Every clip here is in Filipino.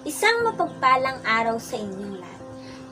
Isang mapagpalang araw sa inyong lahat.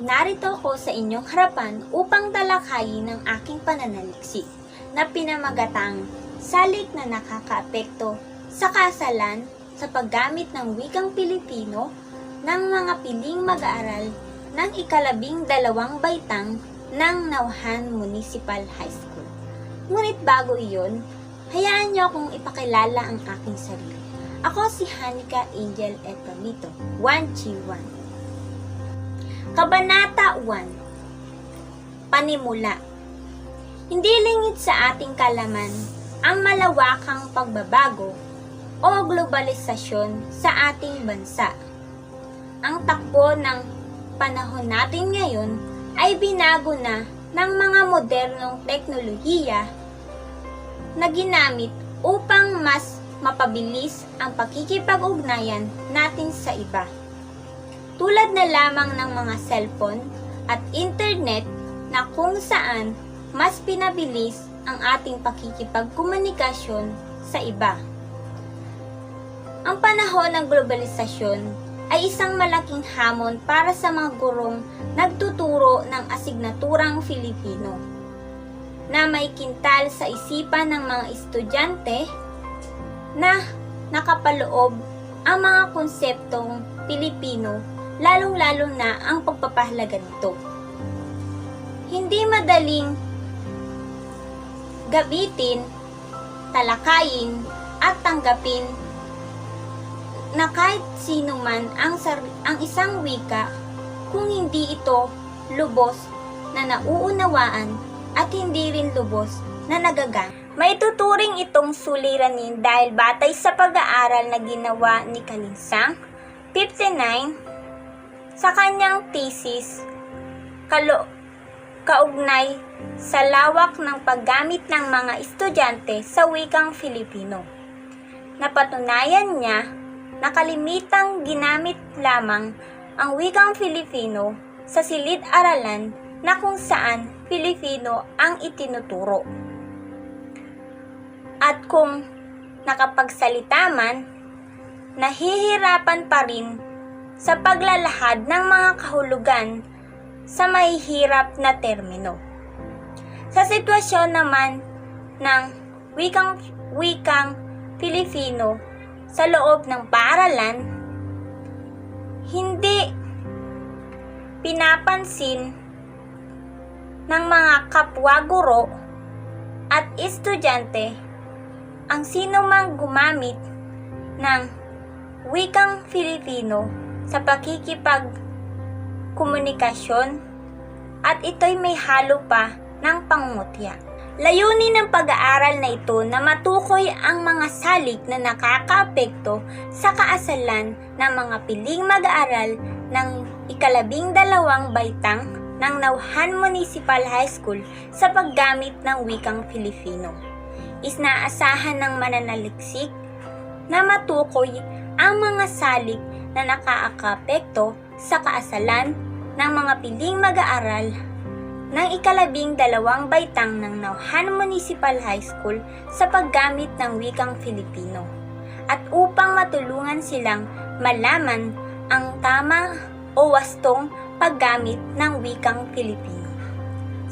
Narito ako sa inyong harapan upang talakayin ang aking pananaliksik na pinamagatang salik na nakakaapekto sa kasalan sa paggamit ng wikang Pilipino ng mga piling mag-aaral ng ika-12 baitang ng Nauhan Municipal High School. Ngunit bago iyon, hayaan niyo akong ipakilala ang aking sarili. Ako si Hanika Angel Epramito, 1G1. Kabanata 1. Panimula. Hindi lingid sa ating kalaman ang malawakang pagbabago o globalisasyon sa ating bansa. Ang takbo ng panahon natin ngayon ay binago na ng mga modernong teknolohiya na ginamit upang mas mapabilis ang pakikipag-ugnayan natin sa iba. Tulad na lamang ng mga cellphone at internet na kung saan mas pinabilis ang ating pakikipagkomunikasyon sa iba. Ang panahon ng globalisasyon ay isang malaking hamon para sa mga gurong nagtuturo ng asignaturang Filipino na may kintal sa isipan ng mga estudyante na nakapaloob ang mga konseptong Pilipino, lalong-lalo na ang pagpapahalaga nito. Hindi madaling gamitin, talakayin, at tanggapin na kahit sino man ang isang wika kung hindi ito lubos na nauunawaan at hindi rin lubos na nagagamit. Maituturing itong suliranin dahil batay sa pag-aaral na ginawa ni Kalinsang 59 sa kanyang thesis kaugnay sa lawak ng paggamit ng mga estudyante sa wikang Filipino. Napatunayan niya na kalimitang ginamit lamang ang wikang Filipino sa silid-aralan na kung saan Filipino ang itinuturo. At kung nakapagsalita man, nahihirapan pa rin sa paglalahad ng mga kahulugan sa mahihirap na termino. Sa sitwasyon naman ng wikang Filipino sa loob ng paaralan, hindi pinapansin ng mga kapwa-guro at estudyante ang sino mang gumamit ng wikang Filipino sa pakikipagkomunikasyon at ito'y may halo pa ng pangungutya. Layunin ng pag-aaral na ito na matukoy ang mga salik na nakakaapekto sa kaasalan ng mga piling mag-aaral ng ika-12 baitang ng Nauhan Municipal High School sa paggamit ng wikang Filipino. Isnaasahan ng mananaliksik na matukoy ang mga salik na nakakaapekto sa kaasalan ng mga piling mag-aaral ng ika-12 baitang ng Nauhan Municipal High School sa paggamit ng wikang Filipino at upang matulungan silang malaman ang tama o wastong paggamit ng wikang Filipino.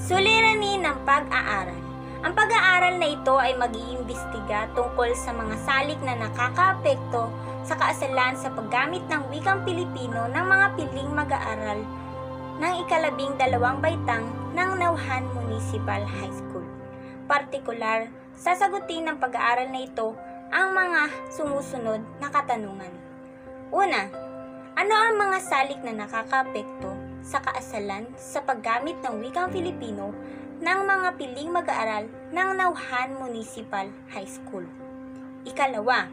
Suliranin ng pag-aaral. Ang pag-aaral na ito ay mag-iimbestiga tungkol sa mga salik na nakakaapekto sa kaasalan sa paggamit ng wikang Pilipino ng mga piling mag-aaral ng ika-12 baitang ng Nauhan Municipal High School. Partikular, sasagutin ng pag-aaral na ito ang mga sumusunod na katanungan. Una, ano ang mga salik na nakakaapekto sa kaasalan sa paggamit ng wikang Filipino ng mga piling mag-aaral ng Nauhan Municipal High School? Ikalawa,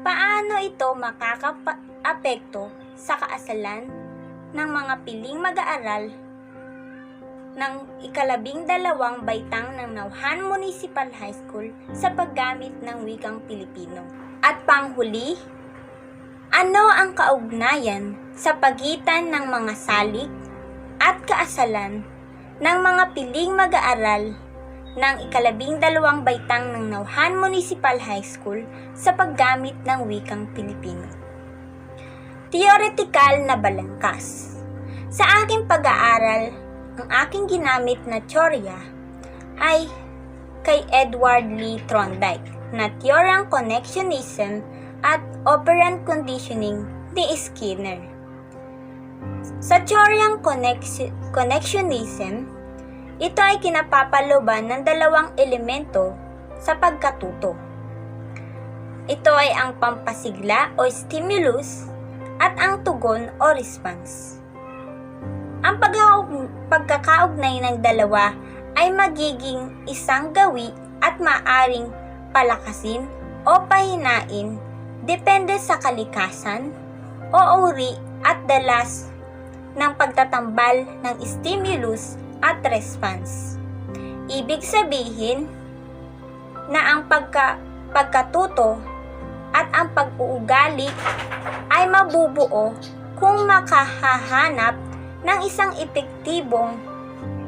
paano ito makakaapekto sa kaasalan ng mga piling mag-aaral ng ika-12 baitang ng Nauhan Municipal High School sa paggamit ng wikang Pilipino? At panghuli, ano ang kaugnayan sa pagitan ng mga salik at kaasalan ng mga piling mag-aaral ng ika-12 baitang ng Nauhan Municipal High School sa paggamit ng wikang Pilipino? Theoretical na balangkas. Sa aking pag-aaral, ang aking ginamit na teorya ay kay Edward Lee Thorndike na Theoryang Connectionism at Operant Conditioning ni Skinner. Sa teoryang connectionism, ito ay kinapapaloban ng dalawang elemento sa pagkatuto. Ito ay ang pampasigla o stimulus at ang tugon o response. Ang pagkakaugnay ng dalawa ay magiging isang gawi at maaring palakasin o pahinain depende sa kalikasan o uri at dalas ng pagtatambal ng stimulus at response. Ibig sabihin na ang pagkatuto at ang pag-uugali ay mabubuo kung makahahanap ng isang epektibong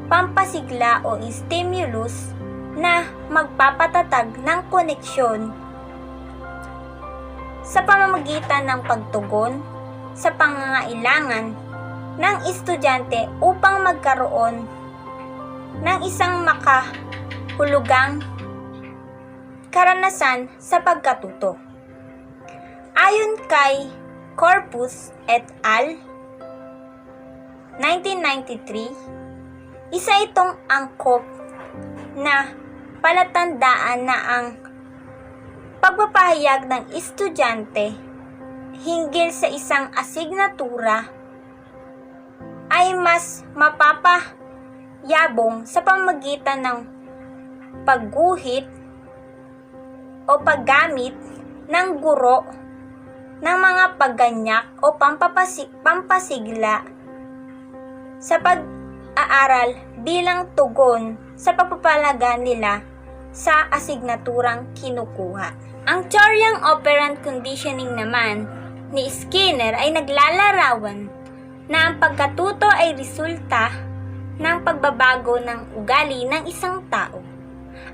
pampasigla o stimulus na magpapatatag ng koneksyon sa pamamagitan ng pagtugon sa pangangailangan ng estudyante upang magkaroon ng isang makahulugang karanasan sa pagkatuto. Ayon kay Corpus et al. 1993, isa itong angkop na palatandaan na ang pagpapahayag ng estudyante hinggil sa isang asignatura ay mas mapapayabong sa pamamagitan ng pagguhit o paggamit ng guro ng mga pagganyak o pampasigla sa pag-aaral bilang tugon sa pagpapalaga nila sa asignaturang kinukuha. Ang teoryang operant conditioning naman ni Skinner ay naglalarawan na ang pagkatuto ay resulta ng pagbabago ng ugali ng isang tao.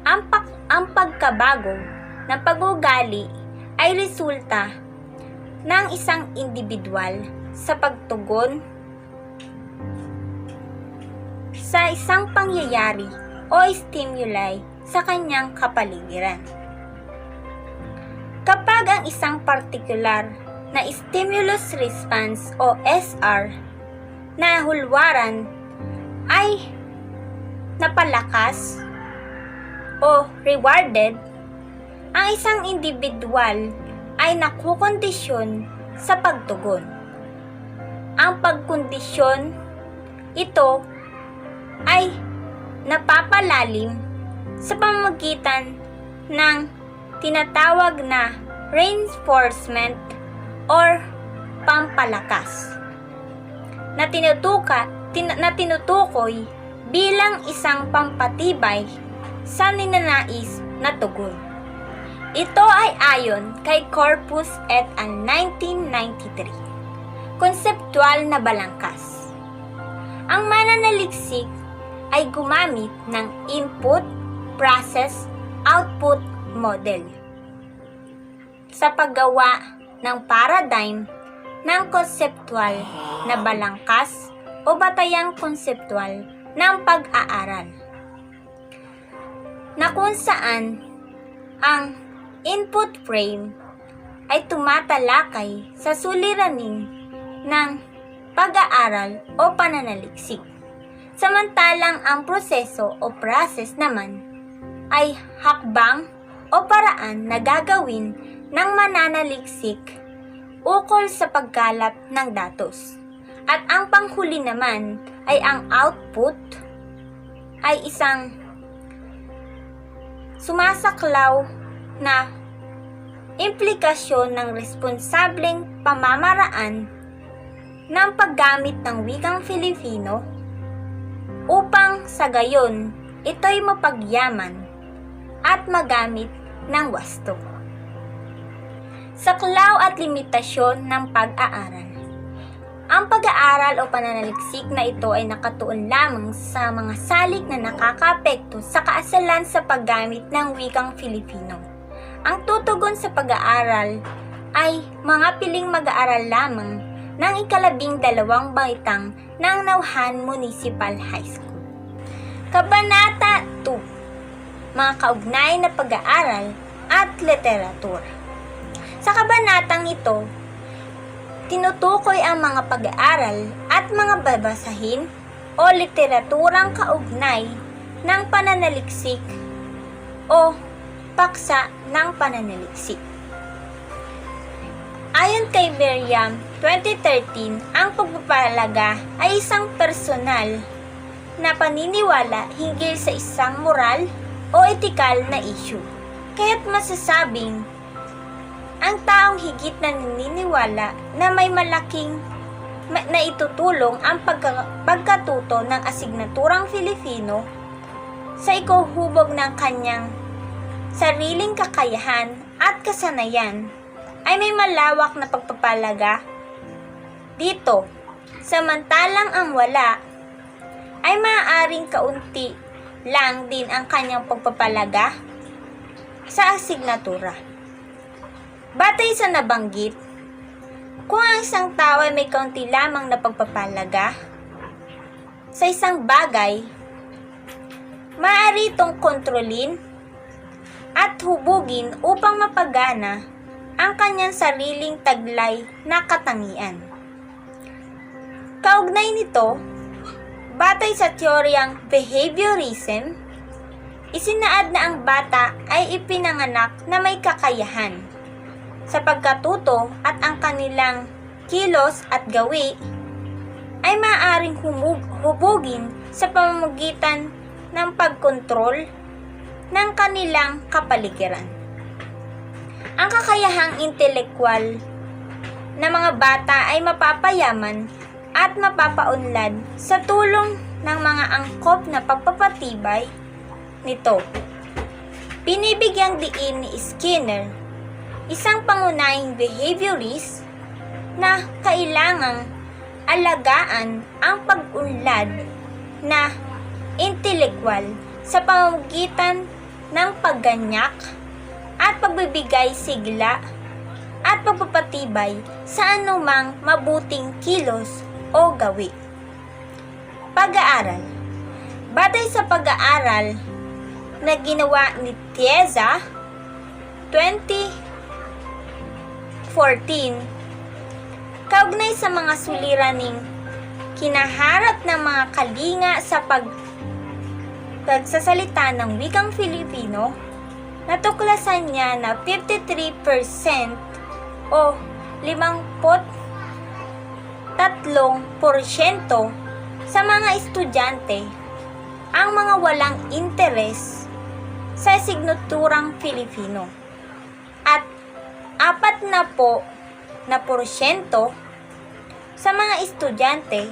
Ang pagkabago ng pag-ugali ay resulta ng isang individual sa pagtugon sa isang pangyayari o stimuli sa kanyang kapaligiran. Kapag ang isang particular na stimulus response o SR na hulwaran ay napalakas o rewarded, ang isang individual ay nakukondisyon sa pagtugon. Ang pagkondisyon ito ay napapalalim sa pamamagitan ng tinatawag na reinforcement or pampalakas na tinutukoy bilang isang pampatibay sa ninanais na tugon. Ito ay ayon kay Corpus et al. 1993. Konseptual na balangkas. Ang mananaliksik ay gumamit ng input, process, output model sa paggawa ng paradigm ng konseptual na balangkas o batayang konseptual ng pag-aaral, na kung saan ang input frame ay tumatalakay sa suliranin ng pag-aaral o pananaliksik. Samantalang ang proseso o process naman ay hakbang o paraan na gagawin ng mananaliksik ukol sa pagkalap ng datos. At ang panghuli naman ay ang output ay isang sumasaklaw na implikasyon ng responsableng pamamaraan ng paggamit ng wikang Filipino upang sa gayon ito'y mapagyaman at magamit ng wasto. Saklaw at limitasyon ng pag-aaral. Ang pag-aaral o pananaliksik na ito ay nakatuon lamang sa mga salik na nakakaapekto sa kaasalan sa paggamit ng wikang Filipino. Ang tutugon sa pag-aaral ay mga piling mag-aaral lamang ng ika-12 baitang ng Nauhan Municipal High School. Kabanata 2. Mga kaugnay na pag-aaral at literatura. Sa kabanatang ito, tinutukoy ang mga pag-aaral at mga babasahin o literaturang kaugnay ng pananaliksik o paksa ng pananaliksik. Ayon kay Merriam 2013, ang pagpapahalaga ay isang personal na paniniwala hinggil sa isang moral o etikal na issue. Kaya't masasabing ang taong higit na naniniwala na may malaking na itutulong ang pagkatuto ng asignaturang Filipino sa ikuhubog ng kanyang sariling kakayahan at kasanayan ay may malawak na pagpapalaga dito, samantalang ang wala ay maaaring kaunti lang din ang kanyang pagpapalaga sa asignatura. Batay sa nabanggit, kung ang isang tao ay may kaunti lamang na pagpapalaga sa isang bagay, maaari itong kontrolin at hubugin upang mapagana ang kanyang sariling taglay na katangian. Kaugnay nito, batay sa teoryang behaviorism, isinaad na ang bata ay ipinanganak na may kakayahan sa pagkatuto at ang kanilang kilos at gawi ay maaaring hubugin sa pamamagitan ng pagkontrol ng kanilang kapaligiran. Ang kakayahang intelekwal na mga bata ay mapapayaman at mapapaunlad sa tulong ng mga angkop na pagpapatibay nito. Binibigyang diin ni Skinner, isang pangunahing behaviorist, na kailangang alagaan ang pag-unlad na intelekwal sa pamamagitan ng pagganyak at pagbibigay sigla at pagpapatibay sa anumang mabuting kilos o gawi. Pag-aaral. Batay sa pag-aaral na ginawa ni Tieza 2014, kaugnay sa mga suliraning kinaharap ng mga kalinga sa pagsasalita ng wikang Filipino, natuklasan niya na 53% o 53% sa mga estudyante ang mga walang interes sa asignaturang Filipino at 40% sa mga estudyante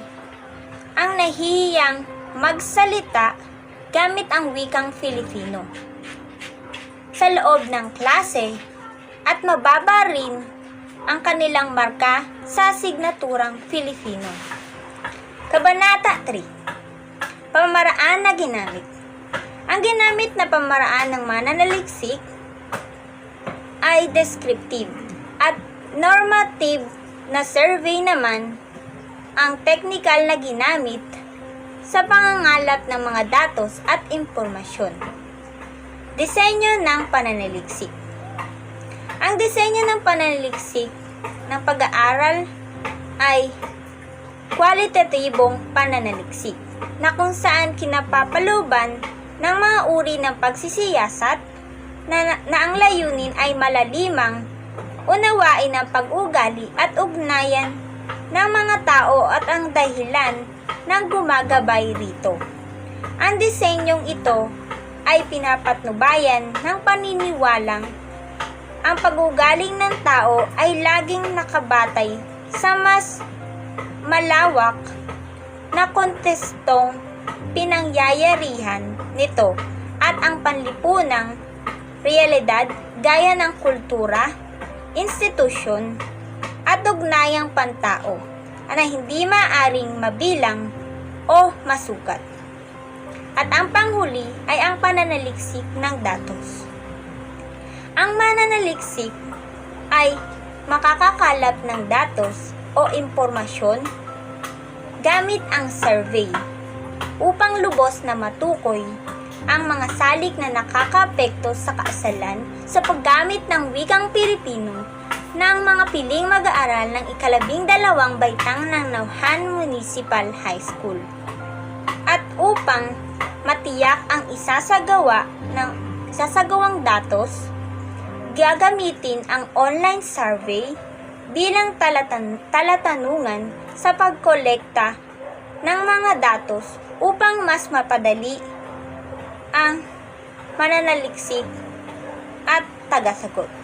ang nahihiyang magsalita gamit ang wikang Filipino sa loob ng klase at mababa rin ang kanilang marka sa asignaturang Filipino. Kabanata 3. Pamamaraan na ginamit. Ang ginamit na pamaraan ng mananaliksik ay descriptive at normative na survey naman ang technical na ginamit sa pangangalat ng mga datos at impormasyon. Disenyo ng pananaliksik. Ang disenyo ng pananaliksik ng pag-aaral ay kwalitatibong pananaliksik na kung saan kinapapaluban ng mga uri ng pagsisiyasat na ang layunin ay malalimang unawain ang pag-ugali at ugnayan ng mga tao at ang dahilan ng gumagabay rito. Ang disenyong ito ay pinapatnubayan ng paniniwalang ang pag-ugaling ng tao ay laging nakabatay sa mas malawak na kontestong pinangyayarihan nito at ang panlipunang realidad gaya ng kultura, institusyon, at ugnayang pantao na hindi maaring mabilang o masukat. At ang panghuli ay ang pananaliksik ng datos. Ang mananaliksik ay makakakalap ng datos o impormasyon gamit ang survey upang lubos na matukoy ang mga salik na nakakaapekto sa kasalan sa paggamit ng wikang Pilipino ng mga piling mag-aaral ng ika-12 baitang ng Nauhan Municipal High School. At upang matiyak ang isasagawang datos, gagamitin ang online survey bilang talatanungan sa pagkolekta ng mga datos upang mas mapadali ang mananaliksik at tagasagot.